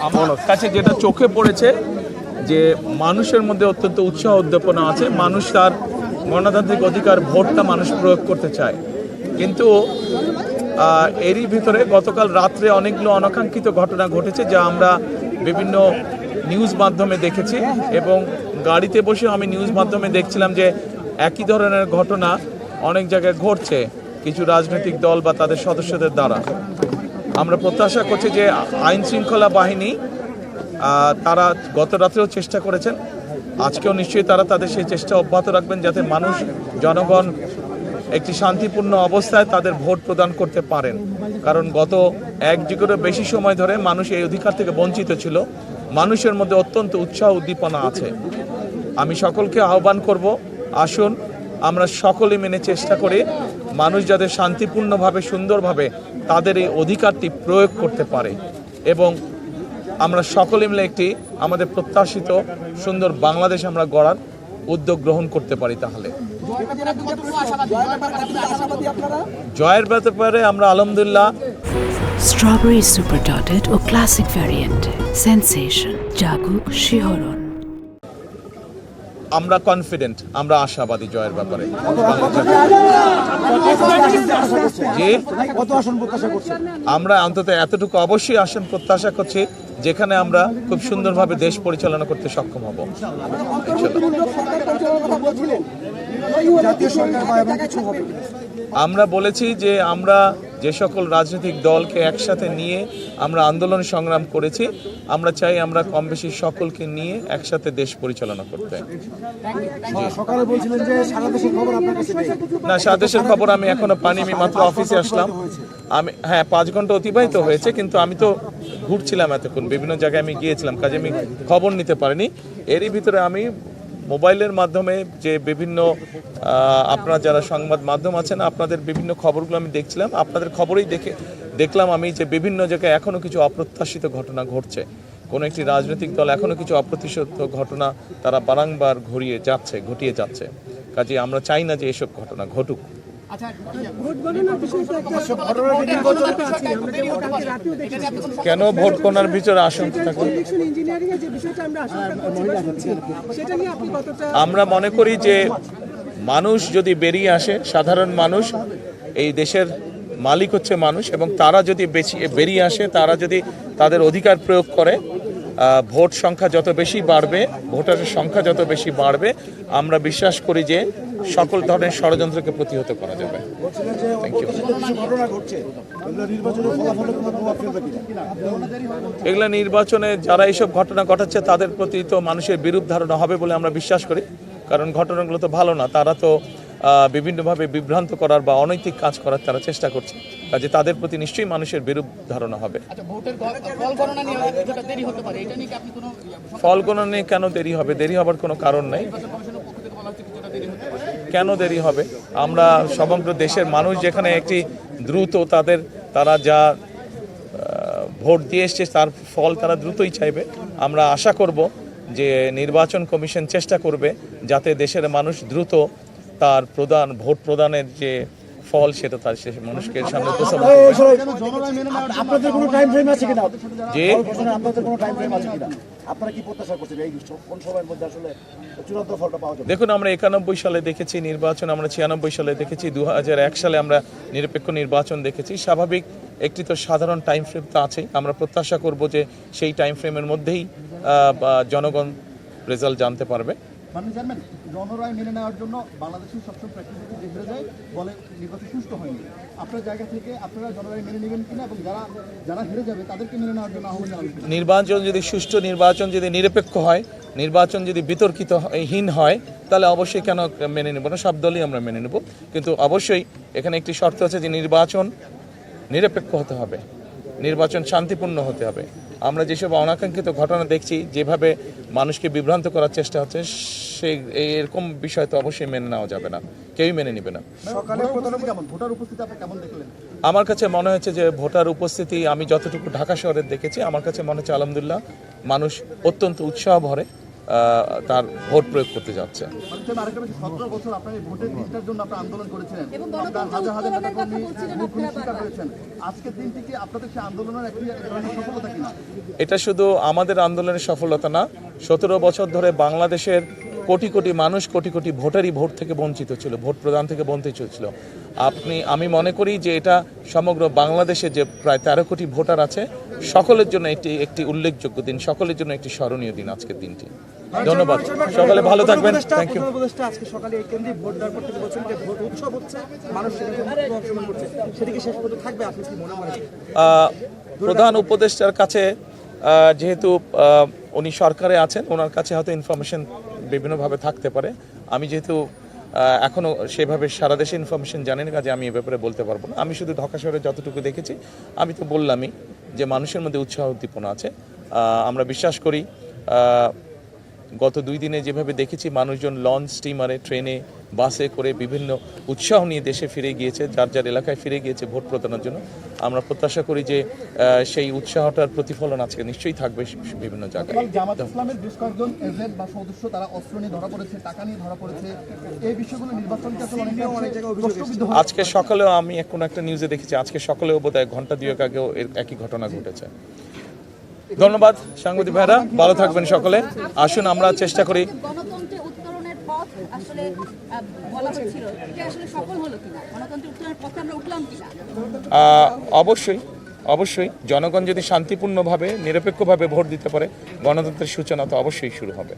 আমার কাছে যেটা চোখে পড়েছে যে মানুষের মধ্যে অত্যন্ত উৎসাহ উদ্দীপনা আছে, মানুষ তার গণতান্ত্রিক অধিকার ভোটটা মানুষ প্রয়োগ করতে চায়, কিন্তু এরই ভিতরে গতকাল রাত্রে অনেকগুলো অনাকাঙ্ক্ষিত ঘটনা ঘটেছে যা আমরা বিভিন্ন নিউজ মাধ্যমে দেখেছি, এবং গাড়িতে বসে আমি নিউজ মাধ্যমে দেখছিলাম যে একই ধরনের ঘটনা অনেক জায়গায় ঘটছে কিছু রাজনৈতিক দল বা তাদের সদস্যদের দ্বারা। আমরা প্রত্যাশা করছি যে আইন শৃঙ্খলা বাহিনী তারা গত রাত্রেও চেষ্টা করেছেন, আজকেও নিশ্চয়ই তারা তাদের সেই চেষ্টা অব্যাহত রাখবেন যাতে মানুষ জনগণ একটি শান্তিপূর্ণ অবস্থায় তাদের ভোট প্রদান করতে পারেন। কারণ গত এক যুগেরও বেশি সময় ধরে মানুষ এই অধিকার থেকে বঞ্চিত ছিল, মানুষের মধ্যে অত্যন্ত উৎসাহ উদ্দীপনা আছে। আমি সকলকে আহ্বান করব, আসুন আমরা সকলে মেনে চেষ্টা করি মানুষ যাতে শান্তিপূর্ণভাবে সুন্দরভাবে তাদের এই অধিকারটি প্রয়োগ করতে পারে, এবং আমরা সকলে মিলে একটি আমাদের প্রত্যাশিত সুন্দর বাংলাদেশ আমরা গড়ার উদ্যোগ গ্রহণ করতে পারি। তাহলে জয়ের ব্যাপারে আমরা আলহামদুলিল্লাহ স্ট্রবেরি সুপার ডটেড ও ক্লাসিক ভ্যারিয়েন্টে সেন্সেশন জাগুক শিহরণ। আমরা কনফিডেন্ট, আমরা আশাবাদী জয়ের ব্যাপারে। আমরা অন্তত এতটুকু অবশ্যই আসন প্রত্যাশা করছি যেখানে আমরা খুব সুন্দরভাবে দেশ পরিচালনা করতে সক্ষম হব। আমরা বলেছি যে আমরা যে সকল রাজনৈতিক দলকে একসাথে নিয়ে আমরা আন্দোলন সংগ্রাম করেছি, আমরা চাই আমরা কম বেশি সকলকে নিয়ে একসাথে দেশ পরিচালনা করতে। না, সারা দেশের খবর আমি এখনো পাইনি, আমি মাত্র অফিসে আসলাম। আমি 5 ঘন্টা অতিবাহিত হয়েছে, কিন্তু আমি তো ঘুরছিলাম এতক্ষণ, বিভিন্ন জায়গায় আমি গিয়েছিলাম, কাজে আমি খবর নিতে পারিনি। এরই ভিতরে আমি মোবাইলের মাধ্যমে যে বিভিন্ন আপনারা যারা সংবাদ মাধ্যম আছেন আপনাদের বিভিন্ন খবরগুলো আমি দেখছিলাম, আপনাদের খবরেই দেখলাম আমি যে বিভিন্ন জায়গায় এখনও কিছু অপ্রত্যাশিত ঘটনা ঘটছে। কোনো একটি রাজনৈতিক দল এখনও কিছু অপ্রত্যাশিত ঘটনা তারা বারংবার ঘটিয়ে যাচ্ছে। কাজে আমরা চাই না যে এসব ঘটনা ঘটুক। কেন ভোট গণনার ভিতরে আশঙ্কা থাকবে? আমরা মনে করি যে মানুষ যদি বেরিয়ে আসে, সাধারণ মানুষ, এই দেশের মালিক হচ্ছে মানুষ, এবং তারা যদি বেরিয়ে আসে, তারা যদি তাদের অধিকার প্রয়োগ করে, ভোট সংখ্যা যত বেশি বাড়বে, ভোটারের সংখ্যা যত বেশি বাড়বে, আমরা বিশ্বাস করি যে সকল ধরনের ষড়যন্ত্রকে প্রতিহত করা যাবে। এগুলা নির্বাচনে যারা এইসব ঘটনা ঘটাচ্ছে তাদের প্রতি তো মানুষের বিরূপ ধারণা হবে বলে আমরা বিশ্বাস করি, কারণ ঘটনাগুলো তো ভালো না, তারা তো বিভিন্নভাবে বিভ্রান্ত করার বা অনৈতিক কাজ করার তারা চেষ্টা করছে, কাজে তাদের প্রতি নিশ্চয়ই মানুষের বিরূপ ধারণা হবে। ফল গণনা নিয়ে কেন দেরি হবে? দেরি হবার কোনো কারণ নাই। কেন দেরি হবে? আমরা সমগ্র দেশের মানুষ যেখানে একটি দ্রুত তারা যা ভোট দিয়ে এসছে তার ফল তারা দ্রুতই চাইবে। আমরা আশা করব যে নির্বাচন কমিশন চেষ্টা করবে যাতে দেশের মানুষ দ্রুত তার ভোট প্রদানের যে ফল সেটা তার শেষে মানুষকে সামনে উপস্থাপন করবে। দেখুন, আমরা 91 সালে দেখেছি নির্বাচন, আমরা 96 সালে দেখেছি, 2001 সালে আমরা নিরপেক্ষ নির্বাচন দেখেছি। স্বাভাবিক একটি তো সাধারণ টাইম ফ্রেম তো আছেই। আমরা প্রত্যাশা করব যে সেই টাইম ফ্রেমের মধ্যেই জনগণ রেজাল্ট জানতে পারবে। জনরায় মেনে নেওয়ার জন্য বাংলাদেশের সবসময় প্র্যাকটিস যে হেরে যায় বলে নির্বাচন সুষ্ঠু হয়নি। আপনার জায়গা থেকে আপনারা জনরায় মেনে নেবেন কিনা, এবং যারা হেরে যাবে তাদেরকে মেনে নেওয়ার জন্য আহ্বান জানাবেন? নির্বাচন যদি সুষ্ঠু, নির্বাচন যদি নিরপেক্ষ হয়, নির্বাচন যদি বিতর্কিতহীন হয়, তাহলে অবশ্যই কেন মেনে নেব না, সব দলই আমরা মেনে নেব। কিন্তু অবশ্যই এখানে একটি শর্ত আছে যে নির্বাচন নিরপেক্ষ হতে হবে, নির্বাচন শান্তিপূর্ণ হতে হবে। আমরা যেসব অনাকাঙ্ক্ষিত ঘটনা দেখছি, যেভাবে মানুষকে বিভ্রান্ত করার চেষ্টা হচ্ছে, এরকম বিষয় তো অবশ্যই মেনে নেওয়া যাবে না, কেউই মেনে নেবে না। আমার কাছে মনে হচ্ছে যে ভোটার উপস্থিতি আমি যতটুকু ঢাকা শহরে দেখেছি, আমার কাছে মনে হচ্ছে আলহামদুলিল্লাহ মানুষ অত্যন্ত উৎসাহ ভরে তার ভোট প্রয়োগ করতে যাচ্ছে। মানে আরেকটা বিষয়, 17 বছর আপনার এই ভোটের দিনটার জন্য আপনারা আন্দোলন করেছিলেন, এবং আপনার গণতন্ত্র হাজার হাজার উত্তরণের নেতাকর্মী কথা বলছিলেন মুখোমুখি আপনারা শিকার বারবার। হয়েছেন। আজকের দিনটি কি আপনাদের সেই আন্দোলনের একটি ধরনের সফলতা কিনা? এটা শুধু আমাদের আন্দোলনের সফলতা না, 17 বছর ধরে বাংলাদেশের কোটি কোটি মানুষ, কোটি কোটি ভোটারই ভোট থেকে বঞ্চিত ছিল, ভোট প্রদান থেকে বঞ্চিত ছিল। আমি মনে করি যে এটা সমগ্র বাংলাদেশে যে প্রায় 13 কোটি ভোটার আছে, সকলের জন্য এটি একটি উল্লেখযোগ্য দিন, সকলের জন্য একটি স্মরণীয় দিন আজকের দিনটি। ধন্যবাদ, সকালে ভালো থাকবেন। Thank you. আজকে সকালে এই কেন্দ্রে ভোট দেওয়ার পর থেকে বলছেন যে ভোট উৎসব হচ্ছে, মানুষ সেখানে অংশগ্রহণ করছে, সেদিকে শেষ পর্যন্ত থাকবে, আপনি কি মনে করেন? প্রধান উপদেষ্টার কাছে যেহেতু উনি সরকারে আছেন, ওনার কাছে হয়তো ইনফরমেশন বিভিন্নভাবে থাকতে পারে। আমি যেহেতু এখনও সেভাবে সারা দেশে ইনফরমেশন জানি না, কাজে আমি এ ব্যাপারে বলতে পারবো না। আমি শুধু ঢাকা শহরে যতটুকু দেখেছি, আমি তো বললামই যে মানুষের মধ্যে উৎসাহ উদ্দীপনা আছে। আমরা বিশ্বাস করি গত 2 দিনে যেভাবে দেখেছি মানুষজন লঞ্চ, স্টিমারে, ট্রেনে, বাসে করে বিভিন্ন উৎসাহ নিয়ে দেশে ফিরে গিয়েছে, যার যার এলাকায় ফিরে গিয়েছে ভোট প্রদানের জন্য। আমরা প্রত্যাশা করি যে সেই উৎসাহটার প্রতিফলন আজকে নিশ্চয়ই থাকবে বিভিন্ন জায়গায়। জামাত ইসলামের বেশ কয়েকজন এজেন্ট বা সদস্য তারা অস্ত্র নিয়ে ধরা পড়েছে, টাকা নিয়ে ধরা পড়েছে, এই বিষয়গুলো নির্বাচনকে আসলে অনেক জায়গায় প্রশ্নবিদ্ধ হয়েছে। আজকে সকালেও আমি কোনো একটা নিউজে দেখেছি, আজকে সকালেও বোধহয় ঘন্টা 2 আগেও একই ঘটনা ঘটেছে। ধন্যবাদ সাংবাদিক ভাইরা, ভালো থাকবেন সকলে। আসুন আমরা চেষ্টা করি। গণতন্ত্রের উত্তরণের পথ আসলে বলা হচ্ছিল, এটা আসলে সফল হলো কিনা, গণতন্ত্রের উত্তরণের পথে আমরা উঠলাম কিনা? অবশ্যই জনগণ যদি শান্তিপূর্ণভাবে, নিরপেক্ষভাবে ভোট দিতে পারে, গণতন্ত্রের সূচনা তো অবশ্যই শুরু হবে।